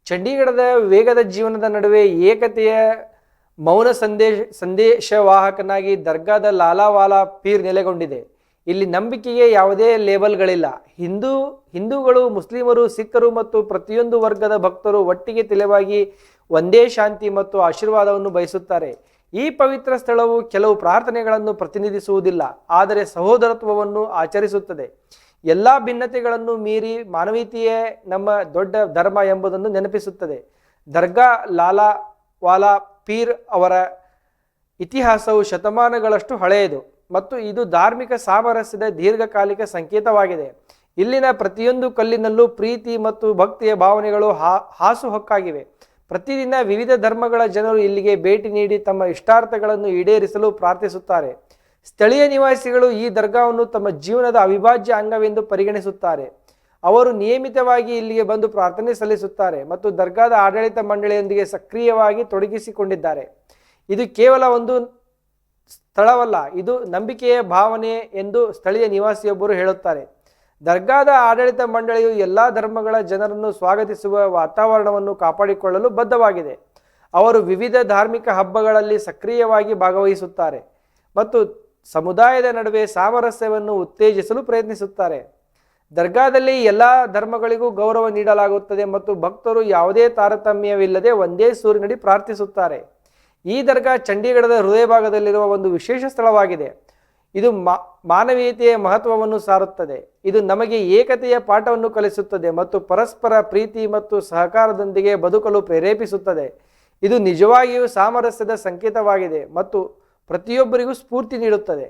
ಚಂಡೀಗಢದ ವೇಗದ ಜೀವನದ ನಡುವೆ ಏಕತೆಯ ಮೌನ ಸಂದೇಶವಾಹಕನಾಗಿ ದರ್ಗಾದ ಲಾಲಾವಾಲಾ ಪೀರ್ ನೆಲೆಗೊಂಡಿದೆ. ಇಲ್ಲಿ ನಂಬಿಕೆಗೆ ಯಾವುದೇ ಲೇಬಲ್ಗಳಿಲ್ಲ. ಹಿಂದೂಗಳು, ಮುಸ್ಲಿಮರು, ಸಿಖ್ಖರು ಮತ್ತು ಪ್ರತಿಯೊಂದು ವರ್ಗದ ಭಕ್ತರು ಒಟ್ಟಿಗೆ ತಲೆಬಾಗಿ ಒಂದೇ ಶಾಂತಿ ಮತ್ತು ಆಶೀರ್ವಾದವನ್ನು ಬಯಸುತ್ತಾರೆ. ಈ ಪವಿತ್ರ ಸ್ಥಳವು ಕೆಲವು ಪ್ರಾರ್ಥನೆಗಳನ್ನು ಪ್ರತಿನಿಧಿಸುವುದಿಲ್ಲ, ಆದರೆ ಸಹೋದರತ್ವವನ್ನು ಆಚರಿಸುತ್ತದೆ. ಎಲ್ಲ ಭಿನ್ನತೆಗಳನ್ನು ಮೀರಿ ಮಾನವೀಯತೆಯೇ ನಮ್ಮ ದೊಡ್ಡ ಧರ್ಮ ಎಂಬುದನ್ನು ನೆನಪಿಸುತ್ತದೆ. ದರ್ಗಾ ಲಾಲಾವಾಲಾ ಪೀರ್ ಅವರ ಇತಿಹಾಸವು ಶತಮಾನಗಳಷ್ಟು ಹಳೆಯದು ಮತ್ತು ಇದು ಧಾರ್ಮಿಕ ಸಾಮರಸ್ಯದ ದೀರ್ಘಕಾಲಿಕ ಸಂಕೇತವಾಗಿದೆ. ಇಲ್ಲಿನ ಪ್ರತಿಯೊಂದು ಕಲ್ಲಿನಲ್ಲೂ ಪ್ರೀತಿ ಮತ್ತು ಭಕ್ತಿಯ ಭಾವನೆಗಳು ಹಾಸುಹೊಕ್ಕಾಗಿವೆ. ಪ್ರತಿದಿನ ವಿವಿಧ ಧರ್ಮಗಳ ಜನರು ಇಲ್ಲಿಗೆ ಭೇಟಿ ನೀಡಿ ತಮ್ಮ ಇಷ್ಟಾರ್ಥಗಳನ್ನು ಈಡೇರಿಸಲು ಪ್ರಾರ್ಥಿಸುತ್ತಾರೆ. ಸ್ಥಳೀಯ ನಿವಾಸಿಗಳು ಈ ದರ್ಗಾವನ್ನು ತಮ್ಮ ಜೀವನದ ಅವಿಭಾಜ್ಯ ಅಂಗವೆಂದು ಪರಿಗಣಿಸುತ್ತಾರೆ. ಅವರು ನಿಯಮಿತವಾಗಿ ಇಲ್ಲಿಗೆ ಬಂದು ಪ್ರಾರ್ಥನೆ ಸಲ್ಲಿಸುತ್ತಾರೆ ಮತ್ತು ದರ್ಗಾದ ಆಡಳಿತ ಮಂಡಳಿಯೊಂದಿಗೆ ಸಕ್ರಿಯವಾಗಿ ತೊಡಗಿಸಿಕೊಂಡಿದ್ದಾರೆ. ಇದು ಕೇವಲ ಒಂದು ಸ್ಥಳವಲ್ಲ, ಇದು ನಂಬಿಕೆಯ ಭಾವನೆ ಎಂದು ಸ್ಥಳೀಯ ನಿವಾಸಿಯೊಬ್ಬರು ಹೇಳುತ್ತಾರೆ. ದರ್ಗಾದ ಆಡಳಿತ ಮಂಡಳಿಯು ಎಲ್ಲ ಧರ್ಮಗಳ ಜನರನ್ನು ಸ್ವಾಗತಿಸುವ ವಾತಾವರಣವನ್ನು ಕಾಪಾಡಿಕೊಳ್ಳಲು ಬದ್ಧವಾಗಿದೆ. ಅವರು ವಿವಿಧ ಧಾರ್ಮಿಕ ಹಬ್ಬಗಳಲ್ಲಿ ಸಕ್ರಿಯವಾಗಿ ಭಾಗವಹಿಸುತ್ತಾರೆ ಮತ್ತು ಸಮುದಾಯದ ನಡುವೆ ಸಾಮರಸ್ಯವನ್ನು ಉತ್ತೇಜಿಸಲು ಪ್ರಯತ್ನಿಸುತ್ತಾರೆ. ದರ್ಗಾದಲ್ಲಿ ಎಲ್ಲ ಧರ್ಮಗಳಿಗೂ ಗೌರವ ನೀಡಲಾಗುತ್ತದೆ ಮತ್ತು ಭಕ್ತರು ಯಾವುದೇ ತಾರತಮ್ಯವಿಲ್ಲದೆ ಒಂದೇ ಸೂರಿನಡಿ ಪ್ರಾರ್ಥಿಸುತ್ತಾರೆ. ಈ ದರ್ಗಾ ಚಂಡೀಗಢದ ಹೃದಯ ಭಾಗದಲ್ಲಿರುವ ಒಂದು ವಿಶೇಷ ಸ್ಥಳವಾಗಿದೆ. ಇದು ಮಾನವೀಯತೆಯ ಮಹತ್ವವನ್ನು ಸಾರುತ್ತದೆ. ಇದು ನಮಗೆ ಏಕತೆಯ ಪಾಠವನ್ನು ಕಲಿಸುತ್ತದೆ ಮತ್ತು ಪರಸ್ಪರ ಪ್ರೀತಿ ಮತ್ತು ಸಹಕಾರದೊಂದಿಗೆ ಬದುಕಲು ಪ್ರೇರೇಪಿಸುತ್ತದೆ. ಇದು ನಿಜವಾಗಿಯೂ ಸಾಮರಸ್ಯದ ಸಂಕೇತವಾಗಿದೆ ಮತ್ತು ಪ್ರತಿಯೊಬ್ಬರಿಗೂ ಸ್ಫೂರ್ತಿ ನೀಡುತ್ತದೆ.